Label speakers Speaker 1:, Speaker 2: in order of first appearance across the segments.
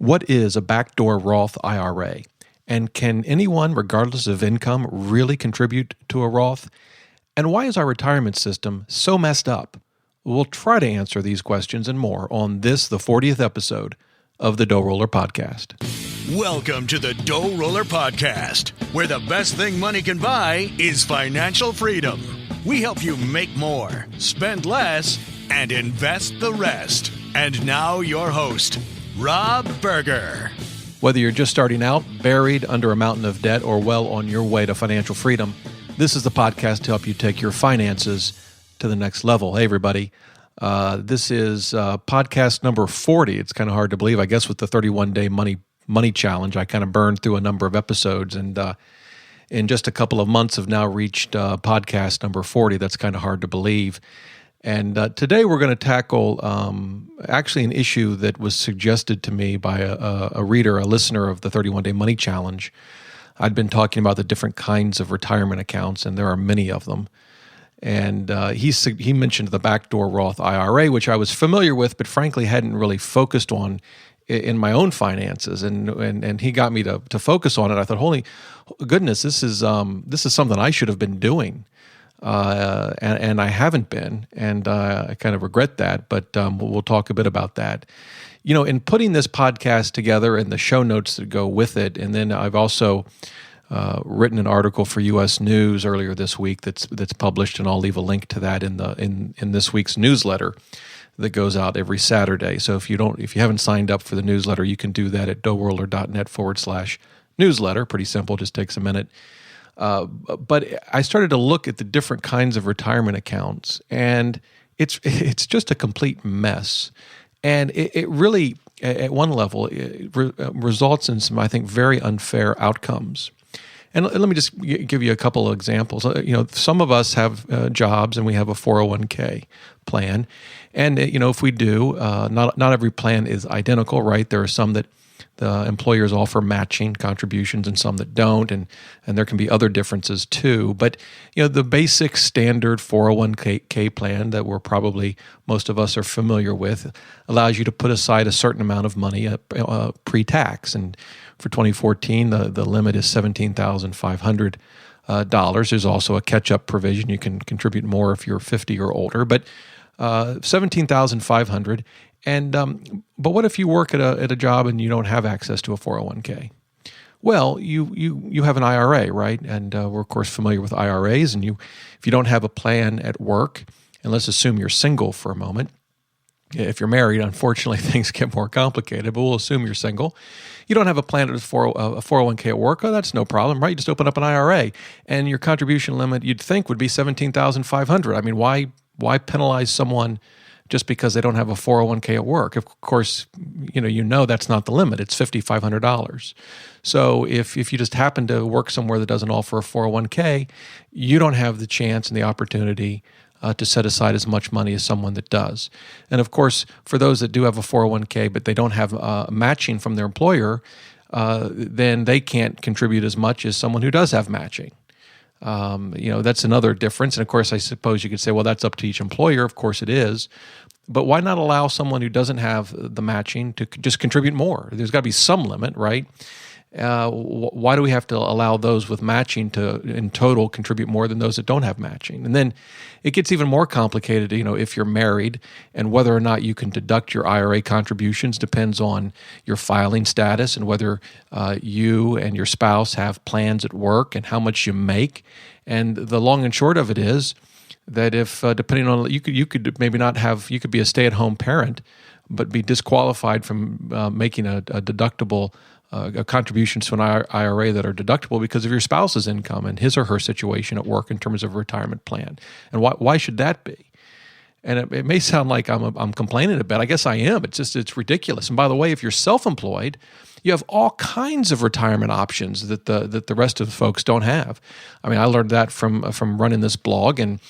Speaker 1: What is a backdoor Roth IRA? And can anyone, regardless of income, really contribute to a Roth? And why is our retirement system so messed up? We'll try to answer these questions and more on this, the 40th episode of the DoughRoller podcast.
Speaker 2: Welcome to the DoughRoller podcast, where the best thing money can buy is financial freedom. We help you make more, spend less, and invest the rest. And now your host, Rob Berger.
Speaker 1: Whether you're just starting out, buried under a mountain of debt, or well on your way to financial freedom, this is the podcast to help you take your finances to the next level. Hey, everybody. This is podcast number 40. It's kind of hard to believe. I guess with the 31-day money challenge, I kind of burned through a number of episodes, and in just a couple of months have now reached podcast number 40. That's kind of hard to believe. And today we're going to tackle actually an issue that was suggested to me by a reader, a listener of the 31-Day Money Challenge. I'd been talking about the different kinds of retirement accounts, and there are many of them. And he mentioned the Backdoor Roth IRA, which I was familiar with, but frankly hadn't really focused on in my own finances. And he got me to focus on it. I thought, holy goodness, this is something I should have been doing. And I haven't been, and I kind of regret that, but we'll talk a bit about that. You know, in putting this podcast together and the show notes that go with it, and then I've also written an article for U.S. News earlier this week that's published, and I'll leave a link to that in this week's newsletter that goes out every Saturday. So if you haven't signed up for the newsletter, you can do that at DoughRoller.net/newsletter. Pretty simple, just takes a minute. But I started to look at the different kinds of retirement accounts, and it's just a complete mess. And it really, at one level, it results in some, I think, very unfair outcomes. And let me just give you a couple of examples. You know, some of us have jobs, and we have a 401k plan. And, you know, if we do, not every plan is identical, right? There are some that the employers offer matching contributions and some that don't, and there can be other differences too. But, you know, the basic standard 401k plan that most of us are familiar with allows you to put aside a certain amount of money pre-tax. And for 2014, the limit is $17,500. There's also a catch-up provision. You can contribute more if you're 50 or older, but $17,500. And but what if you work at a job and you don't have access to a 401k? Well, you have an IRA, right? And we're of course familiar with IRAs. And if you don't have a plan at work, and let's assume you're single for a moment. If you're married, unfortunately things get more complicated. But we'll assume you're single. You don't have a plan at a 401k at work. Oh, that's no problem, right? You just open up an IRA, and your contribution limit you'd think would be $17,500. I mean, why penalize someone just because they don't have a 401k at work? Of course, you know that's not the limit. It's $5,500. So if you just happen to work somewhere that doesn't offer a 401k, you don't have the chance and the opportunity to set aside as much money as someone that does. And of course, for those that do have a 401k but they don't have matching from their employer, then they can't contribute as much as someone who does have matching. You know, that's another difference. And of course, I suppose you could say, well, that's up to each employer. Of course it is. But why not allow someone who doesn't have the matching to just contribute more? There's got to be some limit, right? Why do we have to allow those with matching to, in total, contribute more than those that don't have matching? And then it gets even more complicated, you know, if you're married, and whether or not you can deduct your IRA contributions depends on your filing status and whether you and your spouse have plans at work and how much you make. And the long and short of it is that if, depending on, you could maybe not have, you could be a stay-at-home parent, but be disqualified from making a deductible contributions to an IRA that are deductible because of your spouse's income and his or her situation at work in terms of a retirement plan. And why should that be? And it may sound like I'm complaining a bit. I guess I am. It's ridiculous. And by the way, if you're self-employed, you have all kinds of retirement options that the rest of the folks don't have. I mean, I learned that from running this blog and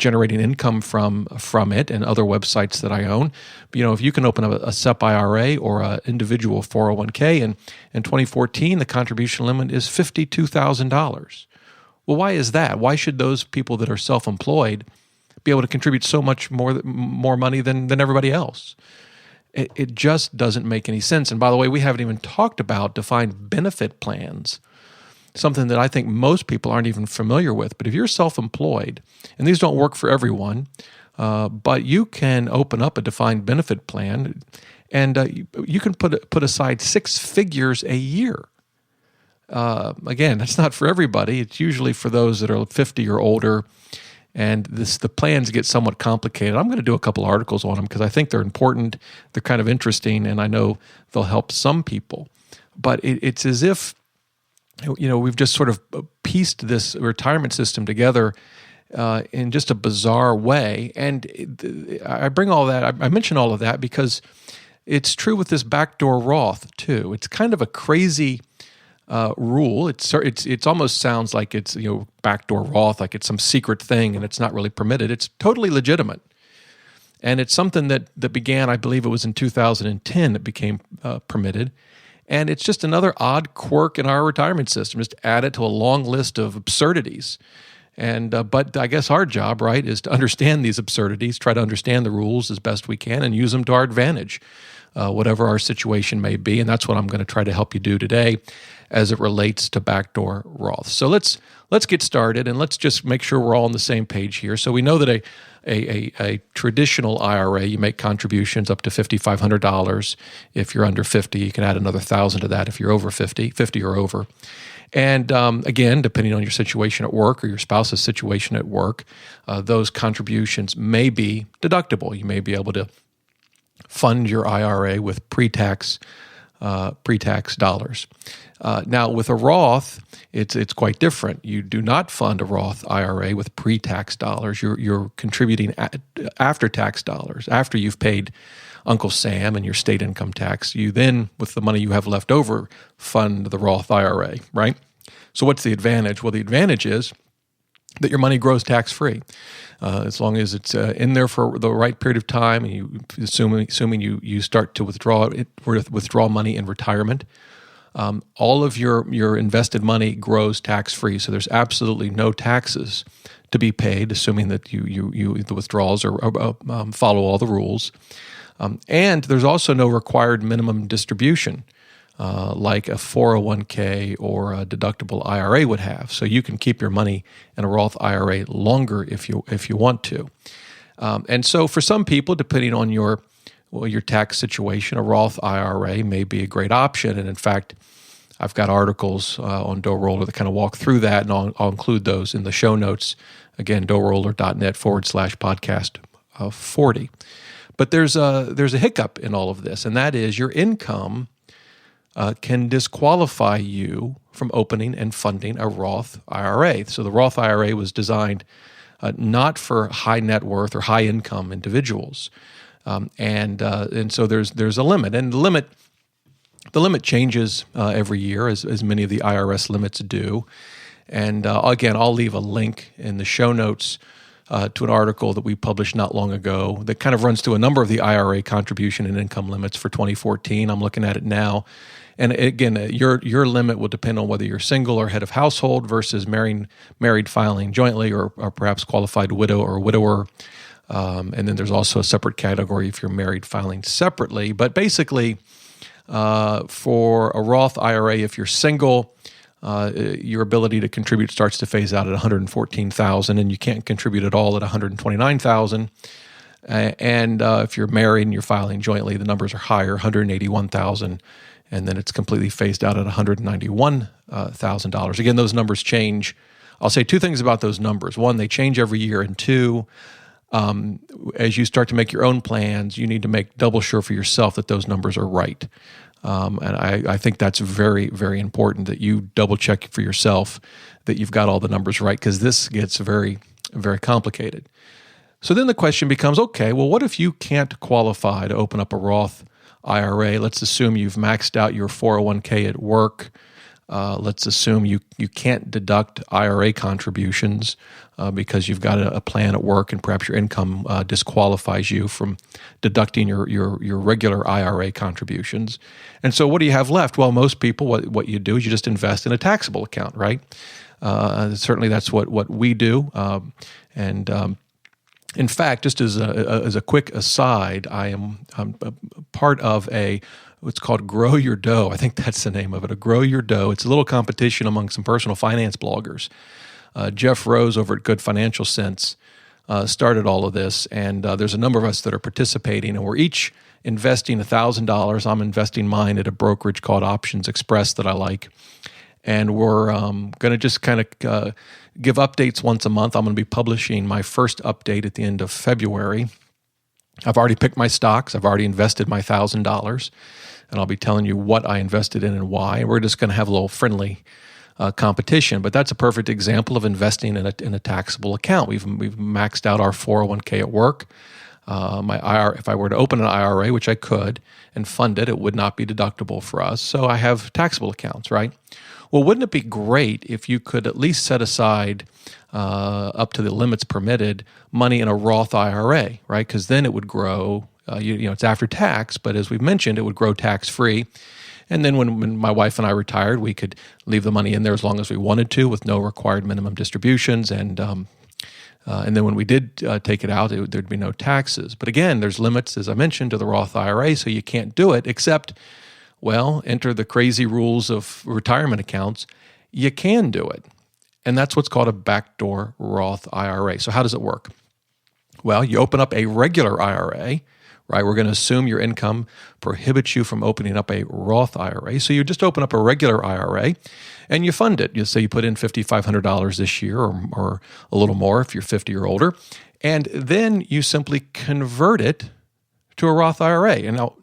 Speaker 1: generating income from it and other websites that I own. You know, if you can open up a SEP IRA or an individual 401k, and in 2014 the contribution limit is $52,000. Well, why is that? Why should those people that are self-employed be able to contribute so much more money than everybody else? It just doesn't make any sense. And by the way, we haven't even talked about defined benefit plans, something that I think most people aren't even familiar with. But if you're self-employed, and these don't work for everyone, but you can open up a defined benefit plan, and you can put aside 6 figures a year. Again, that's not for everybody. It's usually for those that are 50 or older, and the plans get somewhat complicated. I'm going to do a couple articles on them because I think they're important. They're kind of interesting, and I know they'll help some people. But it's as if, we've just sort of pieced this retirement system together in just a bizarre way. And I bring all that, I mention all of that because it's true with this Backdoor Roth too. It's kind of a crazy rule. It's almost sounds like it's Backdoor Roth, like it's some secret thing and it's not really permitted. It's totally legitimate, and it's something that began. I believe it was in 2010 that became permitted, and it's just another odd quirk in our retirement system. Just add it to a long list of absurdities. And but I guess our job, right, is to understand these absurdities, try to understand the rules as best we can, and use them to our advantage, whatever our situation may be. And that's what I'm going to try to help you do today as it relates to Backdoor Roth. So let's get started, and let's just make sure we're all on the same page here. So we know that a traditional IRA, you make contributions up to $5,500. If you're under 50, you can add another $1,000 to that if you're over 50 or over. And again, depending on your situation at work or your spouse's situation at work, those contributions may be deductible. You may be able to fund your IRA with pre-tax dollars. Now, with a Roth, it's quite different. You do not fund a Roth IRA with pre-tax dollars. You're contributing after-tax dollars. After you've paid Uncle Sam and your state income tax, you then, with the money you have left over, fund the Roth IRA, right? So what's the advantage? Well, the advantage is that your money grows tax-free. As long as it's in there for the right period of time, and you assuming you start to withdraw money in retirement, all of your invested money grows tax-free. So there's absolutely no taxes to be paid, assuming that the withdrawals follow all the rules. And there's also no required minimum distribution, like a 401k or a deductible IRA would have. So you can keep your money in a Roth IRA longer if you want to. And so for some people, depending on your tax situation, a Roth IRA may be a great option. And in fact, I've got articles on DoughRoller that kind of walk through that, and I'll include those in the show notes. Again, DoughRoller.net/podcast 40. But there's a hiccup in all of this, and that is your income can disqualify you from opening and funding a Roth IRA. So the Roth IRA was designed not for high net worth or high income individuals, and so there's a limit, and the limit changes every year, as many of the IRS limits do. And again, I'll leave a link in the show notes to an article that we published not long ago that kind of runs through a number of the IRA contribution and income limits for 2014. I'm looking at it now. And again, your limit will depend on whether you're single or head of household versus married filing jointly, or perhaps qualified widow or widower. And then there's also a separate category if you're married filing separately. But basically, for a Roth IRA, if you're single, your ability to contribute starts to phase out at $114,000, and you can't contribute at all at $129,000. And if you're married and you're filing jointly, the numbers are higher, $181,000, and then it's completely phased out at $191,000. Again, those numbers change. I'll say 2 things about those numbers. 1, they change every year, and 2, as you start to make your own plans, you need to make double sure for yourself that those numbers are right. And I think that's very, very important that you double check for yourself that you've got all the numbers right, because this gets very, very complicated. So then the question becomes, okay, well, what if you can't qualify to open up a Roth IRA? Let's assume you've maxed out your 401k at work. Let's assume you can't deduct IRA contributions because you've got a plan at work, and perhaps your income disqualifies you from deducting your regular IRA contributions. And so what do you have left? Well, most people, what you do is you just invest in a taxable account, right? Certainly that's what we do. In fact, just as a quick aside, I'm a part of what's called Grow Your Dough. I think that's the name of it, a Grow Your Dough. It's a little competition among some personal finance bloggers. Jeff Rose over at Good Financial Sense started all of this, and there's a number of us that are participating, and we're each investing $1,000. I'm investing mine at a brokerage called Options Express that I like. And we're going to just kind of give updates once a month. I'm going to be publishing my first update at the end of February. I've already picked my stocks. I've already invested my $1,000. And I'll be telling you what I invested in and why. And we're just going to have a little friendly competition. But that's a perfect example of investing in a taxable account. We've maxed out our 401k at work. My IRA, if I were to open an IRA, which I could, and fund it, it would not be deductible for us. So I have taxable accounts, right? Well, wouldn't it be great if you could at least set aside up to the limits permitted money in a Roth IRA, right? Because then it would grow. It's after tax, but as we've mentioned, it would grow tax-free. And then when my wife and I retired, we could leave the money in there as long as we wanted to, with no required minimum distributions. And then when we did take it out, there'd be no taxes. But again, there's limits, as I mentioned, to the Roth IRA, so you can't do it except, enter the crazy rules of retirement accounts. You can do it. And that's what's called a backdoor Roth IRA. So how does it work? Well, you open up a regular IRA, right? We're going to assume your income prohibits you from opening up a Roth IRA. So you just open up a regular IRA and you fund it. You say you put in $5,500 this year or a little more if you're 50 or older. And then you simply convert it to a Roth IRA. And now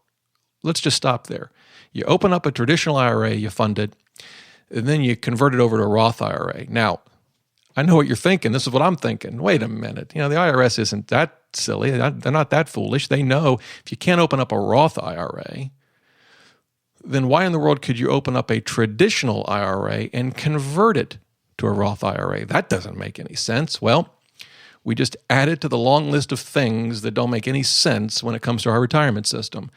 Speaker 1: let's just stop there. You open up a traditional IRA, you fund it, and then you convert it over to a Roth IRA. Now, I know what you're thinking. This is what I'm thinking. Wait a minute. The IRS isn't that silly. They're not that foolish. They know if you can't open up a Roth IRA, then why in the world could you open up a traditional IRA and convert it to a Roth IRA? That doesn't make any sense. Well, we just add it to the long list of things that don't make any sense when it comes to our retirement system.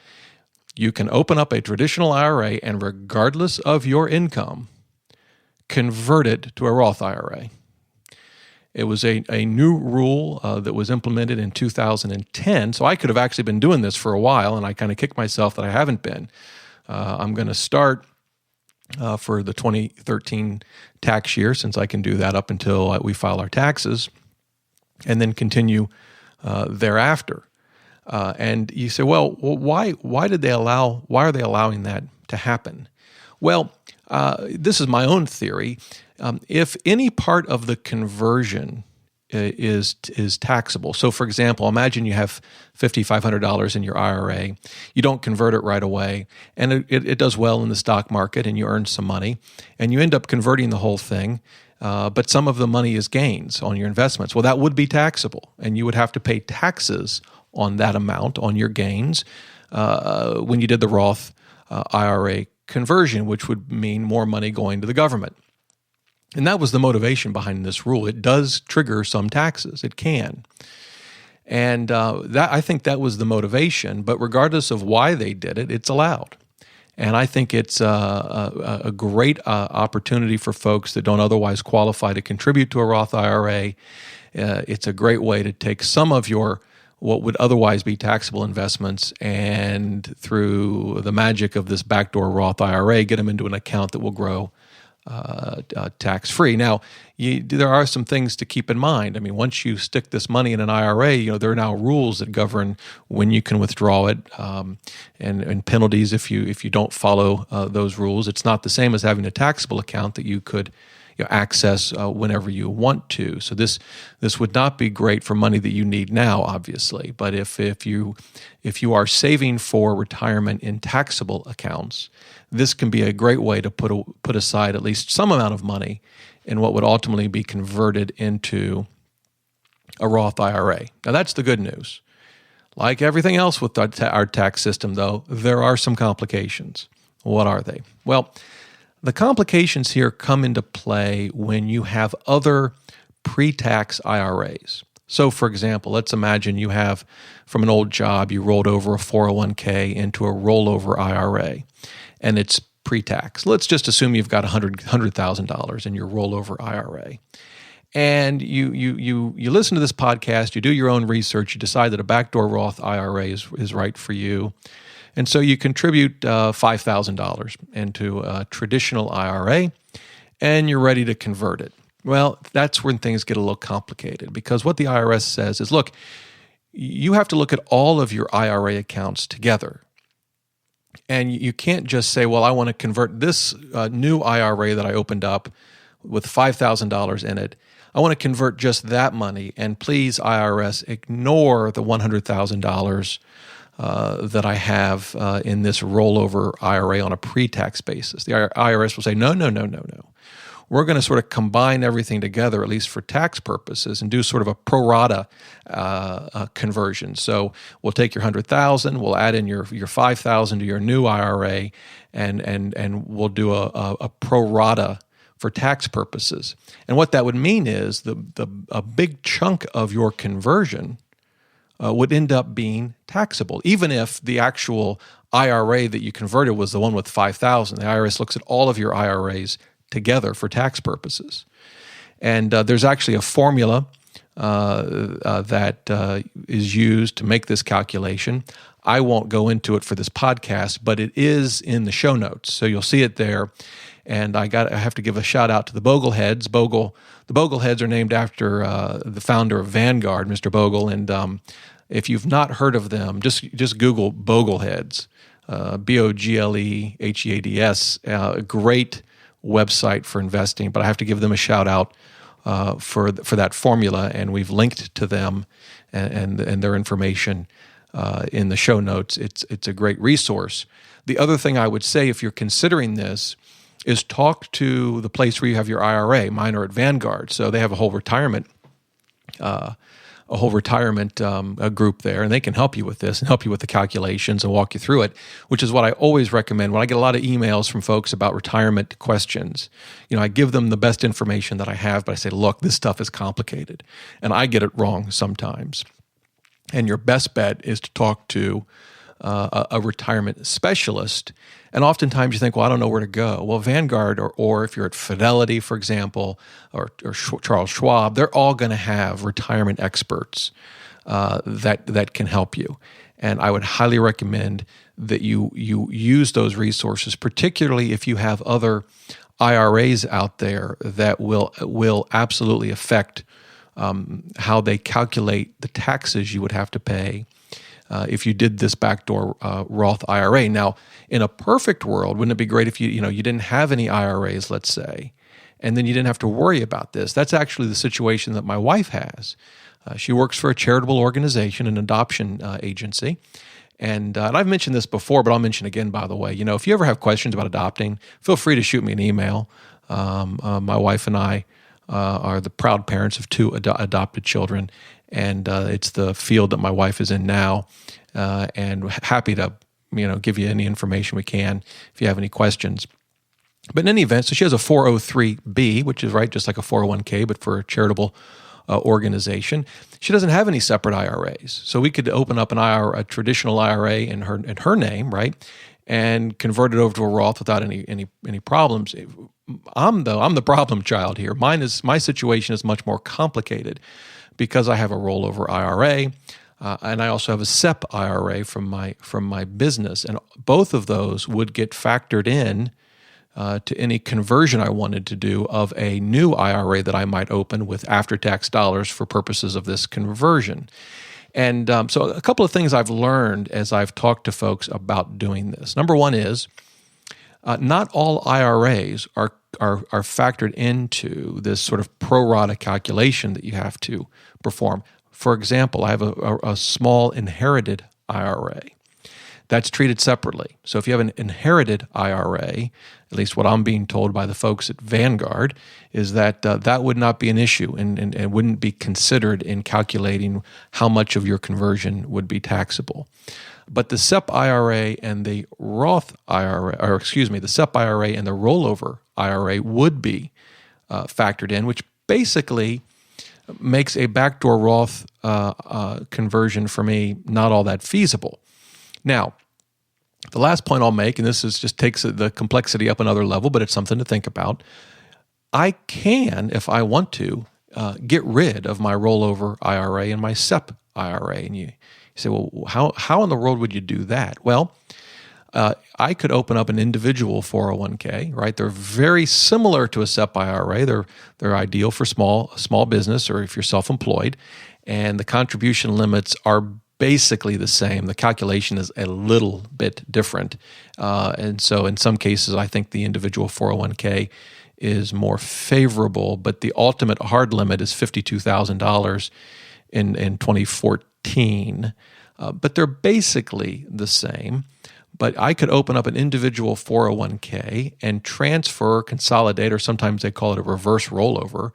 Speaker 1: You can open up a traditional IRA and regardless of your income, convert it to a Roth IRA. It was a new rule that was implemented in 2010, so I could have actually been doing this for a while, and I kind of kicked myself that I haven't been. I'm going to start for the 2013 tax year, since I can do that up until we file our taxes, and then continue thereafter. And you say, well, why are they allowing that to happen? Well, this is my own theory. If any part of the conversion is taxable, so for example, imagine you have $5,500 in your IRA, you don't convert it right away, and it does well in the stock market, and you earn some money, and you end up converting the whole thing, but some of the money is gains on your investments. Well, that would be taxable, and you would have to pay taxes on that amount, on your gains, when you did the Roth IRA conversion, which would mean more money going to the government. And that was the motivation behind this rule. It does trigger some taxes. It can. And I think that was the motivation. But regardless of why they did it, it's allowed. And I think it's a great opportunity for folks that don't otherwise qualify to contribute to a Roth IRA. It's a great way to take some of your what would otherwise be taxable investments and through the magic of this backdoor Roth IRA, get them into an account that will grow tax-free. Now, there are some things to keep in mind. I mean, once you stick this money in an IRA, there are now rules that govern when you can withdraw it, and penalties if you don't follow those rules. It's not the same as having a taxable account that you could access whenever you want to. So this would not be great for money that you need now, obviously. But if you are saving for retirement in taxable accounts, this can be a great way to put aside at least some amount of money in what would ultimately be converted into a Roth IRA. Now, that's the good news. Like everything else with our tax system, though, there are some complications. What are they? Well, the complications here come into play when you have other pre-tax IRAs. So, for example, let's imagine you have, from an old job, you rolled over a 401k into a rollover IRA, and it's pre-tax. Let's just assume you've got $100,000 in your rollover IRA. and you listen to this podcast, you do your own research, you decide that a backdoor Roth IRA is right for you, and so you contribute $5,000 into a traditional IRA, and you're ready to convert it. Well, that's when things get a little complicated, because what the IRS says is, look, you have to look at all of your IRA accounts together. And you can't just say, well, I want to convert this new IRA that I opened up with $5,000 in it. I want to convert just that money, and please, IRS, ignore the $100,000 that I have in this rollover IRA on a pre-tax basis. The IRS will say, no. We're going to sort of combine everything together, at least for tax purposes, and do sort of a pro rata conversion. So we'll take your $100,000, we'll add in your $5,000 to your new IRA, and we'll do a pro rata for tax purposes. And what that would mean is a big chunk of your conversion would end up being taxable, even if the actual IRA that you converted was the one with $5,000. The IRS looks at all of your IRAs together for tax purposes. And there's actually a formula that is used to make this calculation. I won't go into it for this podcast, but it is in the show notes. So you'll see it there. And I have to give a shout out to the Bogleheads. The Bogleheads are named after the founder of Vanguard, Mr. Bogle. And if you've not heard of them, just Google Bogleheads, Bogleheads. Great website for investing, but I have to give them a shout out for that formula, and we've linked to them and their information in the show notes. It's a great resource. The other thing I would say, if you're considering this, is talk to the place where you have your IRA. Mine are at Vanguard, so they have a whole retirement group there, and they can help you with this and help you with the calculations and walk you through it, which is what I always recommend. When I get a lot of emails from folks about retirement questions, I give them the best information that I have, but I say, look, this stuff is complicated, and I get it wrong sometimes. And your best bet is to talk to a retirement specialist. And oftentimes you think, well, I don't know where to go. Well, Vanguard, or if you're at Fidelity, for example, or Charles Schwab, they're all going to have retirement experts that can help you. And I would highly recommend that you use those resources, particularly if you have other IRAs out there that will absolutely affect how they calculate the taxes you would have to pay if you did this backdoor Roth IRA. Now, in a perfect world, wouldn't it be great if you didn't have any IRAs, let's say, and then you didn't have to worry about this? That's actually the situation that my wife has. She works for a charitable organization, an adoption agency. And I've mentioned this before, but I'll mention again, by the way. If you ever have questions about adopting, feel free to shoot me an email. My wife and I are the proud parents of 2 adopted children, and it's the field that my wife is in now, and happy to give you any information we can if you have any questions. But in any event, so she has a 403B, which is just like a 401k, but for a charitable organization. She doesn't have any separate IRAs, so we could open up a traditional IRA in her name, right, and convert it over to a Roth without any problems. I'm the problem child here. My situation is much more complicated because I have a rollover IRA, and I also have a SEP IRA from my business, and both of those would get factored in to any conversion I wanted to do of a new IRA that I might open with after-tax dollars for purposes of this conversion. And so a couple of things I've learned as I've talked to folks about doing this. Number one is not all IRAs are factored into this sort of pro rata calculation that you have to perform. For example, I have a small inherited IRA. That's treated separately. So if you have an inherited IRA, at least what I'm being told by the folks at Vanguard, is that that would not be an issue and wouldn't be considered in calculating how much of your conversion would be taxable. But the SEP IRA and the Roth IRA, the SEP IRA and the rollover IRA would be factored in, which basically makes a backdoor Roth conversion for me not all that feasible. Now, the last point I'll make, and this just takes the complexity up another level, but it's something to think about. I can, if I want to, get rid of my rollover IRA and my SEP IRA. And you say, well, how in the world would you do that? Well, I could open up an individual 401k, right? They're very similar to a SEP IRA. They're ideal for small business or if you're self-employed, and the contribution limits are basically the same. The calculation is a little bit different, and so in some cases, I think the individual 401k is more favorable. But the ultimate hard limit is $52,000 in 2014. But they're basically the same. But I could open up an individual 401k and transfer, consolidate, or sometimes they call it a reverse rollover,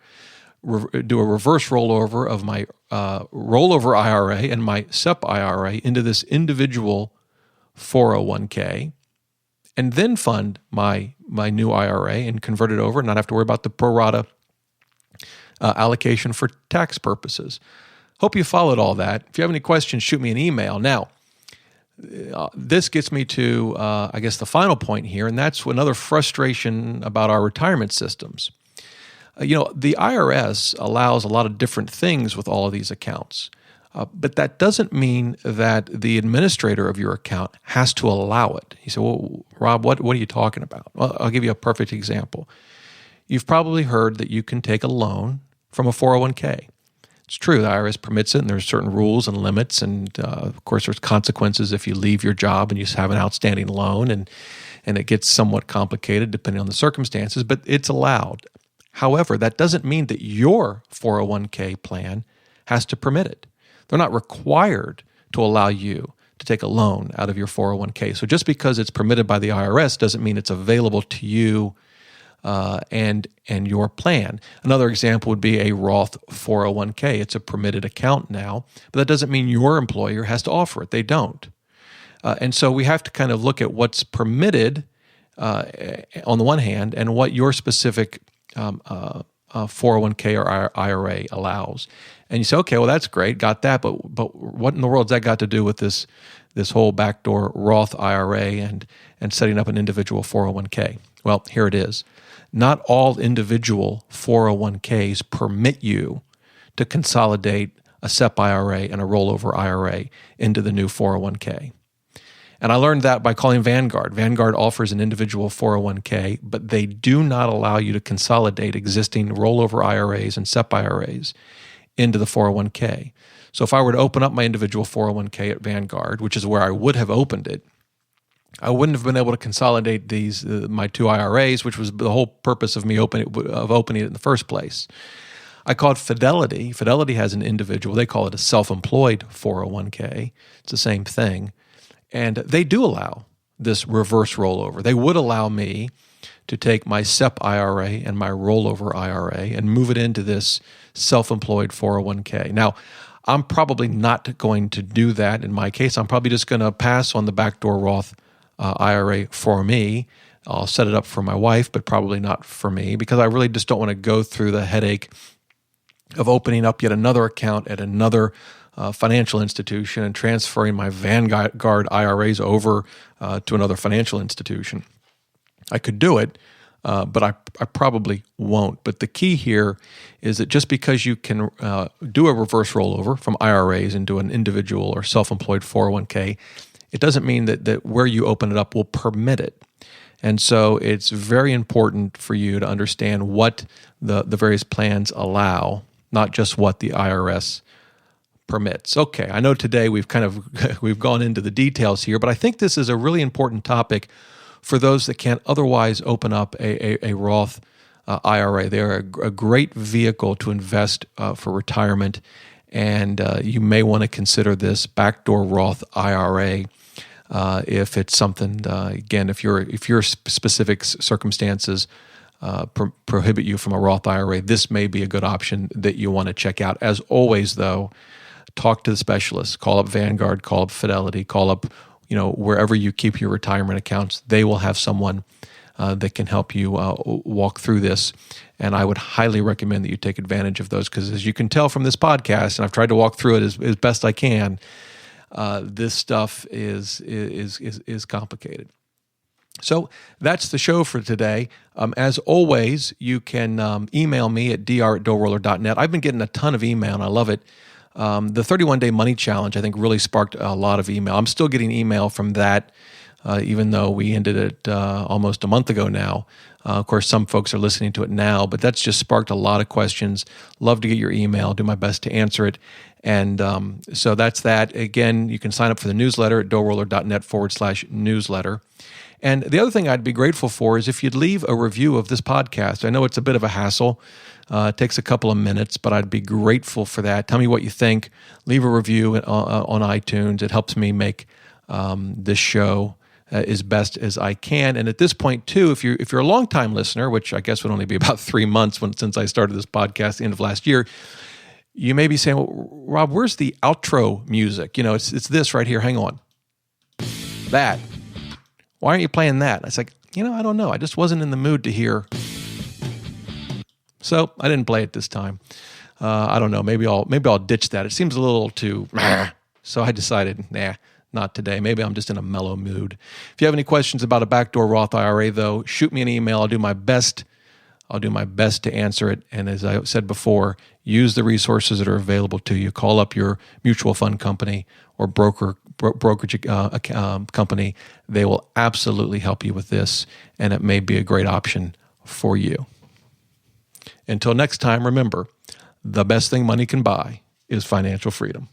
Speaker 1: do a reverse rollover of my rollover IRA and my SEP IRA into this individual 401k, and then fund my new IRA and convert it over and not have to worry about the pro rata allocation for tax purposes. Hope you followed all that. If you have any questions, shoot me an email. Now, this gets me to, I guess, the final point here, and that's another frustration about our retirement systems. The IRS allows a lot of different things with all of these accounts, but that doesn't mean that the administrator of your account has to allow it. You say, well, Rob, what are you talking about? Well, I'll give you a perfect example. You've probably heard that you can take a loan from a 401k. It's true, the IRS permits it, and there's certain rules and limits, and of course there's consequences if you leave your job and you have an outstanding loan, and it gets somewhat complicated depending on the circumstances, but it's allowed. However, that doesn't mean that your 401k plan has to permit it. They're not required to allow you to take a loan out of your 401k. So just because it's permitted by the IRS doesn't mean it's available to you and your plan. Another example would be a Roth 401k. It's a permitted account now, but that doesn't mean your employer has to offer it. They don't. And so we have to kind of look at what's permitted on the one hand and what your specific 401k or IRA allows. And you say, okay, well, that's great, got that, but what in the world's that got to do with this whole backdoor Roth IRA and setting up an individual 401k? Well, here it is. Not all individual 401ks permit you to consolidate a SEP IRA and a rollover IRA into the new 401k. And I learned that by calling Vanguard. Vanguard offers an individual 401k, but they do not allow you to consolidate existing rollover IRAs and SEP IRAs into the 401k. So if I were to open up my individual 401k at Vanguard, which is where I would have opened it, I wouldn't have been able to consolidate these my two IRAs, which was the whole purpose of me opening it in the first place. I called Fidelity. Fidelity has an individual. They call it a self-employed 401k. It's the same thing. And they do allow this reverse rollover. They would allow me to take my SEP IRA and my rollover IRA and move it into this self-employed 401k. Now, I'm probably not going to do that in my case. I'm probably just going to pass on the backdoor Roth IRA for me. I'll set it up for my wife, but probably not for me because I really just don't want to go through the headache of opening up yet another account at another financial institution and transferring my Vanguard IRAs over to another financial institution. I could do it, but I probably won't. But the key here is that just because you can do a reverse rollover from IRAs into an individual or self-employed 401k, it doesn't mean that where you open it up will permit it. And so it's very important for you to understand what the various plans allow, not just what the IRS permits. Okay, I know today we've gone into the details here, but I think this is a really important topic for those that can't otherwise open up a Roth IRA. They're a great vehicle to invest for retirement, and you may want to consider this backdoor Roth IRA if it's something. Again, if your specific circumstances prohibit you from a Roth IRA, this may be a good option that you want to check out. As always, though, talk to the specialists. Call up Vanguard, call up Fidelity, call up wherever you keep your retirement accounts. They will have someone that can help you walk through this. And I would highly recommend that you take advantage of those because, as you can tell from this podcast, and I've tried to walk through it as best I can, this stuff is complicated. So that's the show for today. As always, you can email me at dr@DoughRoller.net. I've been getting a ton of email, and I love it. The 31-Day Money Challenge, I think, really sparked a lot of email. I'm still getting email from that, even though we ended it almost a month ago now. Of course, some folks are listening to it now, but that's just sparked a lot of questions. Love to get your email. Do my best to answer it. And so that's that. Again, you can sign up for the newsletter at DoughRoller.net/newsletter. And the other thing I'd be grateful for is if you'd leave a review of this podcast. I know it's a bit of a hassle. It takes a couple of minutes, but I'd be grateful for that. Tell me what you think. Leave a review on iTunes. It helps me make this show as best as I can. And at this point, too, if you're a longtime listener, which I guess would only be about 3 months since I started this podcast at the end of last year, you may be saying, well, Rob, where's the outro music? It's this right here. Hang on. That. Why aren't you playing that? I was like, I don't know. I just wasn't in the mood to hear. So I didn't play it this time. I don't know. Maybe I'll ditch that. It seems a little too. So I decided, not today. Maybe I'm just in a mellow mood. If you have any questions about a backdoor Roth IRA, though, shoot me an email. I'll do my best to answer it. And as I said before, use the resources that are available to you. Call up your mutual fund company or brokerage company. They will absolutely help you with this, and it may be a great option for you. Until next time, remember, the best thing money can buy is financial freedom.